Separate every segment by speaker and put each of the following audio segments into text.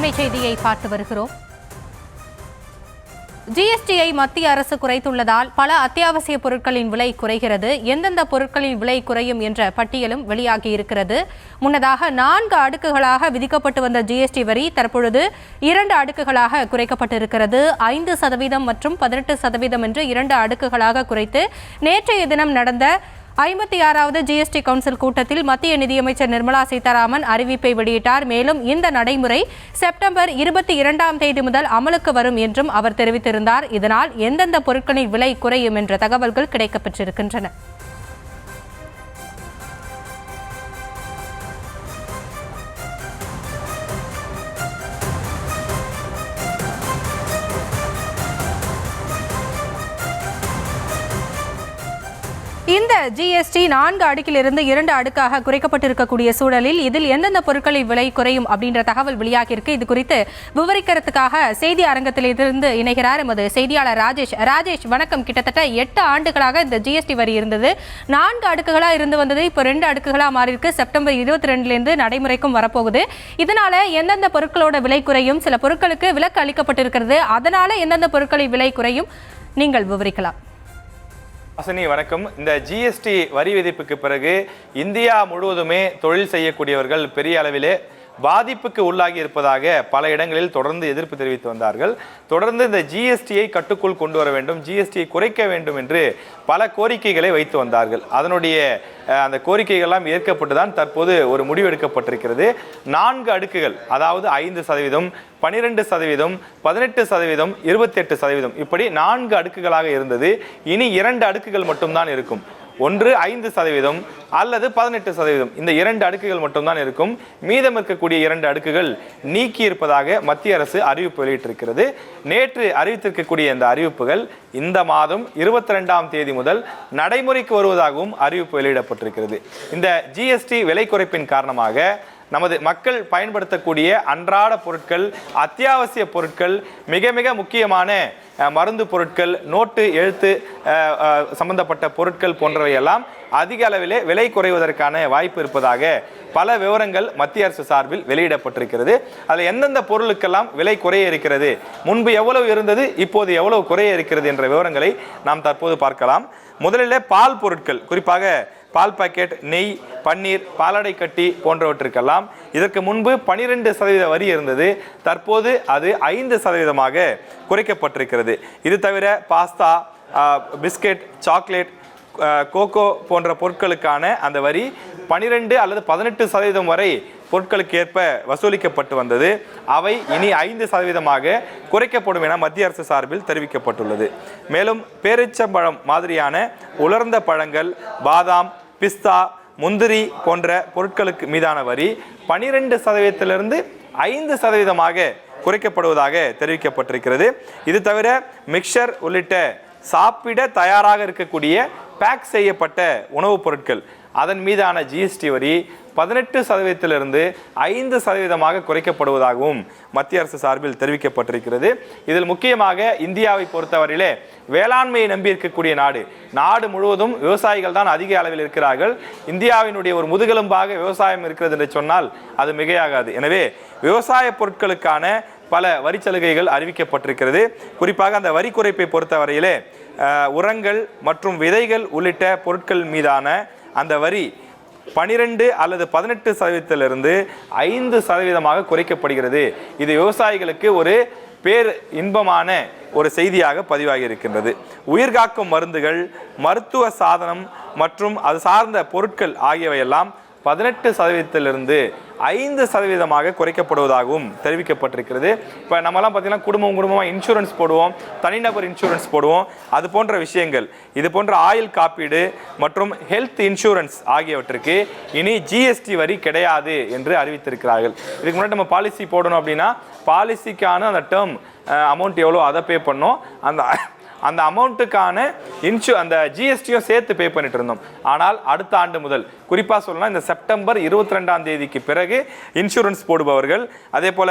Speaker 1: அண்மை செய்தியை பார்த்து வருகிறோம். ஜிஎஸ்டியை மத்திய அரசு குறைத்துள்ளதால் பல அத்தியாவசிய பொருட்களின் விலை குறைகிறது. எந்தெந்த பொருட்களின் விலை குறையும் என்ற பட்டியலும் வெளியாகியிருக்கிறது. முன்னதாக 4 அடுக்குகளாக விதிக்கப்பட்டு வந்த ஜிஎஸ்டி வரி தற்பொழுது 2 அடுக்குகளாக குறைக்கப்பட்டிருக்கிறது. 5% மற்றும் 18% என்று 2 அடுக்குகளாக குறைத்து நேற்றைய தினம் நடந்த 56வது ஜிஎஸ்டி கவுன்சில் கூட்டத்தில் மத்திய நிதியமைச்சர் நிர்மலா சீதாராமன் அறிவிப்பை வெளியிட்டார். மேலும் இந்த நடைமுறை செப்டம்பர் 22ஆம் தேதி முதல் அமலுக்கு வரும் என்றும் அவர் தெரிவித்திருந்தார். இதனால் எந்தெந்த பொருட்களின் விலை குறையும் என்ற தகவல்கள் கிடைக்கப்பெற்றிருக்கின்றன. இந்த ஜிஎஸ்டி 4 அடுக்கிலிருந்து 2 அடுக்காக குறைக்கப்பட்டிருக்கக்கூடிய சூழலில் இதில் எந்தெந்த பொருட்களின் விலை குறையும் அப்படின்ற தகவல் வெளியாகியிருக்கு. இது குறித்து விவரிக்கிறதுக்காக செய்தி அரங்கத்திலிருந்து இணைகிறார் எமது செய்தியாளர் ராஜேஷ். ராஜேஷ் வணக்கம். கிட்டத்தட்ட 8 ஆண்டுகளாக இந்த ஜிஎஸ்டி வரி இருந்தது. 4 அடுக்குகளாக இருந்து வந்தது. இப்போ 2 அடுக்குகளாக மாறி இருக்கு. செப்டம்பர் 22லேருந்து நடைமுறைக்கும் வரப்போகுது. இதனால எந்தெந்த பொருட்களோட விலை குறையும், சில பொருட்களுக்கு விலக்கு அளிக்கப்பட்டிருக்கிறது, அதனால எந்தெந்த பொருட்களின் விலை குறையும், நீங்கள் விவரிக்கலாம்.
Speaker 2: அசனி வணக்கம். இந்த ஜிஎஸ்டி வரி விதிப்புக்கு பிறகு இந்தியா முழுவதுமே தொழில் செய்யக்கூடியவர்கள் பெரிய அளவிலே பாதிப்புக்கு உள்ளாகி இருப்பதாக பல இடங்களில் தொடர்ந்து எதிர்ப்பு தெரிவித்து வந்தார்கள். தொடர்ந்து இந்த ஜிஎஸ்டியை கட்டுக்குள் கொண்டு வர வேண்டும், ஜிஎஸ்டியை குறைக்க வேண்டும் என்று பல கோரிக்கைகளை வைத்து வந்தார்கள். அதனுடைய அந்த கோரிக்கைகள்லாம் ஏற்கப்பட்டுதான் தற்போது ஒரு முடிவு எடுக்கப்பட்டிருக்கிறது. 4 அடுக்குகள், அதாவது 5%, 12%, 18%, 28% இப்படி 4 அடுக்குகளாக இருந்தது. இனி 2 அடுக்குகள் மட்டும்தான் இருக்கும். ஒன்று 5% அல்லது 18%. இந்த 2 அடுக்குகள் மட்டும்தான் இருக்கும். மீதம் இருக்கக்கூடிய 2 அடுக்குகள் நீக்கி இருப்பதாக மத்திய அரசு அறிவிப்பு வெளியிட்டிருக்கிறது. நேற்று அறிவித்திருக்கக்கூடிய இந்த அறிவிப்புகள் இந்த மாதம் 22ஆம் தேதி முதல் நடைமுறைக்கு வருவதாகவும் அறிவிப்பு வெளியிடப்பட்டிருக்கிறது. இந்த ஜிஎஸ்டி விலை குறைப்பின் காரணமாக நமது மக்கள் பயன்படுத்தக்கூடிய அன்றாட பொருட்கள், அத்தியாவசிய பொருட்கள், மிக மிக முக்கியமான மருந்து பொருட்கள், நோட்டு எழுத்து சம்பந்தப்பட்ட பொருட்கள் போன்றவையெல்லாம் அதிக அளவிலே விலை குறைவதற்கான வாய்ப்பு இருப்பதாக பல விவரங்கள் மத்திய அரசு சார்பில் வெளியிடப்பட்டிருக்கிறது. அதில் எந்தெந்த பொருளுக்கெல்லாம் விலை குறைய இருக்கிறது, முன்பு எவ்வளவு இருந்தது, இப்போது எவ்வளவு குறைய இருக்கிறது என்ற விவரங்களை நாம் தற்போது பார்க்கலாம். முதலில் பால் பொருட்கள், குறிப்பாக பால் பாக்கெட், நெய், பன்னீர், பாலாடை கட்டி போன்றவற்றிற்கெல்லாம் இதற்கு முன்பு 12% வரி இருந்தது. தற்போது அது 5%ஆக குறைக்கப்பட்டிருக்கிறது. இது தவிர பாஸ்தா, பிஸ்கெட், சாக்லேட், கோகோ போன்ற பொருட்களுக்கான அந்த வரி 12 அல்லது 18% வரை பொருட்களுக்கு ஏற்ப வசூலிக்கப்பட்டு வந்தது. அவை இனி 5%ஆக குறைக்கப்படும் என மத்திய அரசு சார்பில் தெரிவிக்கப்பட்டுள்ளது. மேலும் பேரிச்சம்பழம் மாதிரியான உலர்ந்த பழங்கள், பாதாம், பிஸ்தா, முந்திரி போன்ற பொருட்களுக்கு மீதான வரி 12%லிருந்து 5%ஆக குறைக்கப்படுவதாக தெரிவிக்கப்பட்டிருக்கிறது. இது தவிர மிக்சர் உள்ளிட்ட சாப்பிட தயாராக இருக்கக்கூடிய பேக் செய்யப்பட்ட உணவுப் பொருட்கள், அதன் மீதான ஜிஎஸ்டி வரி 18%லிருந்து 5%ஆக குறைக்கப்படுவதாகவும் மத்திய அரசு சார்பில் தெரிவிக்கப்பட்டிருக்கிறது. இதில் முக்கியமாக இந்தியாவை பொறுத்தவரையிலே வேளாண்மையை நம்பி இருக்கக்கூடிய நாடு முழுவதும் விவசாயிகள் தான் அதிக அளவில் இருக்கிறார்கள். இந்தியாவினுடைய ஒரு முதுகெலும்பாக விவசாயம் இருக்கிறது என்று சொன்னால் அது மிகையாகாது. எனவே விவசாய பொருட்களுக்கான பல வரி சலுகைகள் அறிவிக்கப்பட்டிருக்கிறது. குறிப்பாக அந்த வரி குறைப்பை பொறுத்தவரையிலே உரங்கள் மற்றும் விதைகள் உள்ளிட்ட பொருட்கள் மீதான அந்த வரி 12 அல்லது 18%லிருந்து 5%ஆக குறைக்கப்படுகிறது. இது விவசாயிகளுக்கு ஒரு பேர் இன்பமான ஒரு செய்தியாக பதிவாகி இருக்கின்றது. உயிர்காக்கும் மருந்துகள், மருத்துவ சாதனம் மற்றும் அது சார்ந்த பொருட்கள் ஆகியவையெல்லாம் 18%லிருந்து 5%ஆக குறைக்கப்படுவதாகவும் தெரிவிக்கப்பட்டிருக்கிறது. இப்போ நம்மலாம் பார்த்தீங்கன்னா குடும்பமாக இன்சூரன்ஸ் போடுவோம், தனிநபர் இன்சூரன்ஸ் போடுவோம், அது போன்ற விஷயங்கள், இது போன்ற ஆயுள் காப்பீடு மற்றும் ஹெல்த் இன்சூரன்ஸ் ஆகியவற்றுக்கு இனி ஜிஎஸ்டி வரி கிடையாது என்று அறிவித்திருக்கிறார்கள். இதுக்கு முன்னாடி நம்ம பாலிசி போடணும் அப்படின்னா பாலிசிக்கான அந்த டேர்ம் அமௌண்ட் எவ்வளோ அதை பே பண்ணோம், அந்த அமௌண்ட்டுக்கான அந்த ஜிஎஸ்டியும் சேர்த்து பே பண்ணிட்டு இருந்தோம். ஆனால் அடுத்த ஆண்டு முதல், குறிப்பாக சொல்லலாம் இந்த செப்டம்பர் 22ஆம் தேதிக்கு பிறகு இன்சூரன்ஸ் போடுபவர்கள், அதே போல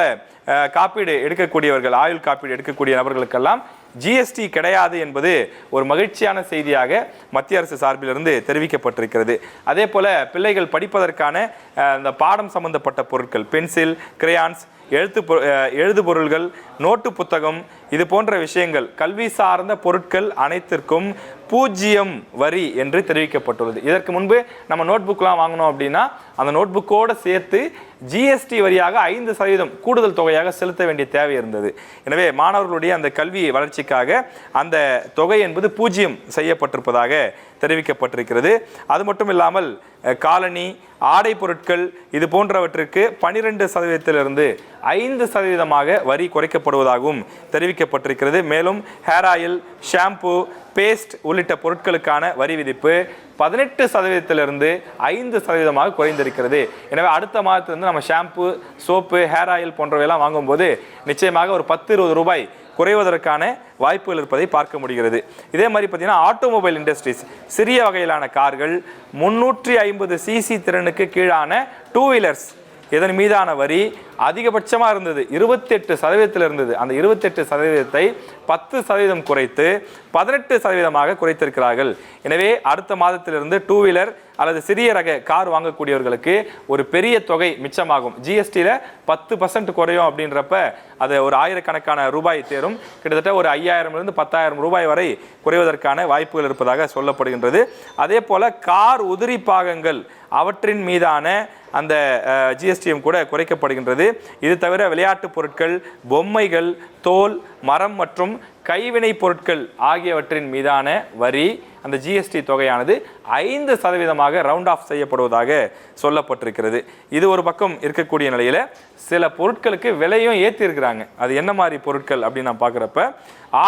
Speaker 2: காப்பீடு எடுக்கக்கூடியவர்கள், ஆயுள் காப்பீடு எடுக்கக்கூடிய நபர்களுக்கெல்லாம் ஜிஎஸ்டி கிடையாது என்பது ஒரு மகிழ்ச்சியான செய்தியாக மத்திய அரசு சார்பிலிருந்து தெரிவிக்கப்பட்டிருக்கிறது. அதே போல பிள்ளைகள் படிப்பதற்கான இந்த பாடம் சம்பந்தப்பட்ட பொருட்கள், பென்சில், கிரேயான்ஸ், எழுதுபொருள்கள், நோட்டு புத்தகம், இது போன்ற விஷயங்கள், கல்வி சார்ந்த பொருட்கள் அனைத்திற்கும் 0 வரி என்று தெரிவிக்கப்பட்டுள்ளது. இதற்கு முன்பு நம்ம நோட்புக்லாம் வாங்கினோம் அப்படின்னா அந்த நோட்புக்கோடு சேர்த்து ஜிஎஸ்டி வரியாக 5% கூடுதல் தொகையாக செலுத்த வேண்டிய தேவை இருந்தது. எனவே மாணவர்களுடைய அந்த கல்வி வளர்ச்சிக்காக அந்த தொகை என்பது 0 செய்யப்பட்டிருப்பதாக தெரிவிக்கப்பட்டிருக்கிறது. அது மட்டும் இல்லாமல் காலனி, ஆடை பொருட்கள் இது போன்றவற்றிற்கு 12%லிருந்து 5% வரி குறைக்கப்படுவதாகவும் தெரிவிக்கப்பட்டிருக்கிறது. மேலும் ஹேர் ஆயில், ஷாம்பு, பேஸ்ட் உள்ளிட்ட பொருட்களுக்கான வரி விதிப்பு 18%லிருந்து 5% குறைந்திருக்கிறது. எனவே அடுத்த மாதத்திலிருந்து நம்ம ஷாம்பு, சோப்பு, ஹேர் ஆயில் போன்றவையெல்லாம் வாங்கும்போது நிச்சயமாக ஒரு 10-20 ரூபாய் குறைவதற்கான வாய்ப்புகள் இருப்பதை பார்க்க முடிகிறது. இதே மாதிரி பார்த்தீங்கன்னா ஆட்டோமொபைல் இண்டஸ்ட்ரீஸ், சிறிய வகையிலான கார்கள், 350 சிசி திறனுக்கு கீழான 2 வீலர்ஸ், இதன் மீதான வரி அதிகபட்சமாக இருந்தது 28% இருந்தது. அந்த 28%ஐ 10% குறைத்து 18% குறைத்திருக்கிறார்கள். எனவே அடுத்த மாதத்திலிருந்து 2 வீலர் அல்லது சிறிய ரக கார் வாங்கக்கூடியவர்களுக்கு ஒரு பெரிய தொகை மிச்சமாகும். ஜிஎஸ்டியில் 10% குறையும் அப்படின்றப்ப அது ஒரு ஆயிரக்கணக்கான ரூபாய் தேரும். கிட்டத்தட்ட ஒரு 5000லிருந்து 10,000 ரூபாய் வரை குறைவதற்கான வாய்ப்புகள் இருப்பதாக சொல்லப்படுகின்றது. அதே போல கார் உதிரி பாகங்கள் அவற்றின் மீதான அந்த ஜிஎஸ்டியும் கூட குறைக்கப்படுகின்றது. இது தவிர விளையாட்டு பொருட்கள், பொம்மைகள், தோல், மரம் மற்றும் கைவினை பொருட்கள் ஆகியவற்றின் மீதான வரி அந்த ஜிஎஸ்டி தொகையானது 5% ரவுண்ட் ஆஃப் செய்யப்படுவதாக சொல்லப்பட்டிருக்கிறது. இது ஒரு பக்கம் இருக்கக்கூடிய நிலையில சில பொருட்களுக்கு விலையும் ஏற்றி இருக்கிறாங்க. அது என்ன மாதிரி பொருட்கள் அப்படின்னு நான் பார்க்குறப்ப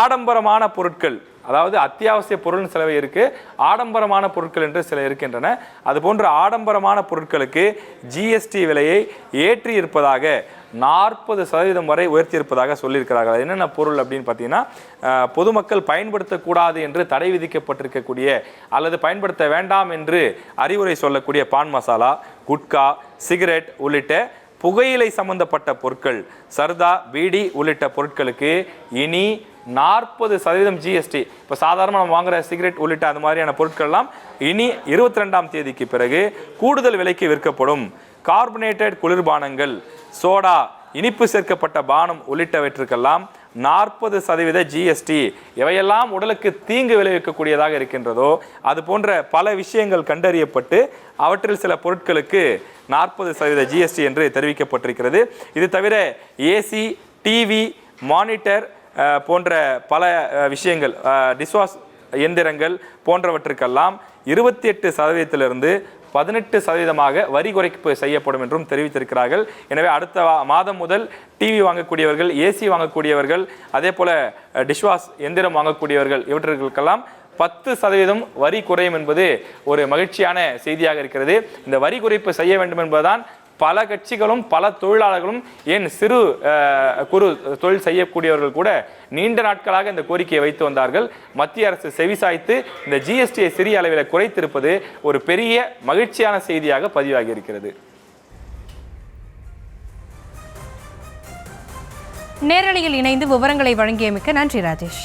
Speaker 2: ஆடம்பரமான பொருட்கள், அதாவது அத்தியாவசிய பொருள் சிலவை இருக்கு, ஆடம்பரமான பொருட்கள் என்று சில இருக்கின்றன. அது போன்ற ஆடம்பரமான பொருட்களுக்கு ஜிஎஸ்டி விலையை ஏற்றி இருப்பதாக 40% வரை உயர்த்தி இருப்பதாக சொல்லியிருக்கிறார்கள். என்னென்ன பொருள் அப்படின்னு பார்த்தீங்கன்னா, பொதுமக்கள் பயன்படுத்தக்கூடாது என்று தடை விதிக்கப்பட்டிருக்கக்கூடிய அல்லது பயன்படுத்த வேண்டாம் என்று அறிவுரை சொல்லக்கூடிய பான் மசாலா, குட்கா, சிகரெட் உள்ளிட்ட புகையிலை சம்பந்தப்பட்ட பொருட்கள், சர்தா, பீடி உள்ளிட்ட பொருட்களுக்கு இனி 40% ஜிஎஸ்டி. இப்போ சாதாரணமாக நம்ம வாங்குற சிகரெட் உள்ளிட்ட அந்த மாதிரியான பொருட்கள்லாம் இனி 22ஆம் தேதிக்கு பிறகு கூடுதல் விலைக்கு விற்கப்படும். கார்பனேட்டட் குளிர்பானங்கள், சோடா, இனிப்பு சேர்க்கப்பட்ட பானம் உள்ளிட்டவற்றுக்கெல்லாம் 40% ஜிஎஸ்டி. எவையெல்லாம் உடலுக்கு தீங்கு விளைவிக்கக்கூடியதாக இருக்கின்றதோ அது போன்ற பல விஷயங்கள் கண்டறியப்பட்டு அவற்றில் சில பொருட்களுக்கு 40% ஜிஎஸ்டி என்று தெரிவிக்கப்பட்டிருக்கிறது. இது தவிர ஏசி, டிவி, மானிட்டர் போன்ற பல விஷயங்கள், டிஷ்வாஷ் எந்திரங்கள் போன்றவற்றுக்கெல்லாம் 28%லிருந்து 18% வரி குறைப்பு செய்யப்படும் என்றும் தெரிவித்திருக்கிறார்கள். எனவே அடுத்த மாதம் முதல் டிவி வாங்கக்கூடியவர்கள், ஏசி வாங்கக்கூடியவர்கள், அதே போல டிஷ்வாஷ் எந்திரம் வாங்கக்கூடியவர்கள் இவற்றுக்கெல்லாம் 10% வரி குறையும் என்பது ஒரு மகிழ்ச்சியான செய்தியாக இருக்கிறது. இந்த வரி குறைப்பு செய்ய வேண்டும் என்பதுதான் பல கட்சிகளும் பல தொழிலாளர்களும், ஏன் சிறு குறு தொழில் செய்யக்கூடியவர்கள் கூட நீண்ட நாட்களாக இந்த கோரிக்கையை வைத்து வந்தார்கள். மத்திய அரசு செவிசாய்த்து இந்த ஜிஎஸ்டியை சிறிய அளவில் குறைத்திருப்பது ஒரு பெரிய மகிழ்ச்சியான செய்தியாக பதிவாகி இருக்கிறது.
Speaker 1: நேரலையில் இணைந்து விவரங்களை வழங்கியமைக்கு நன்றி ராஜேஷ்.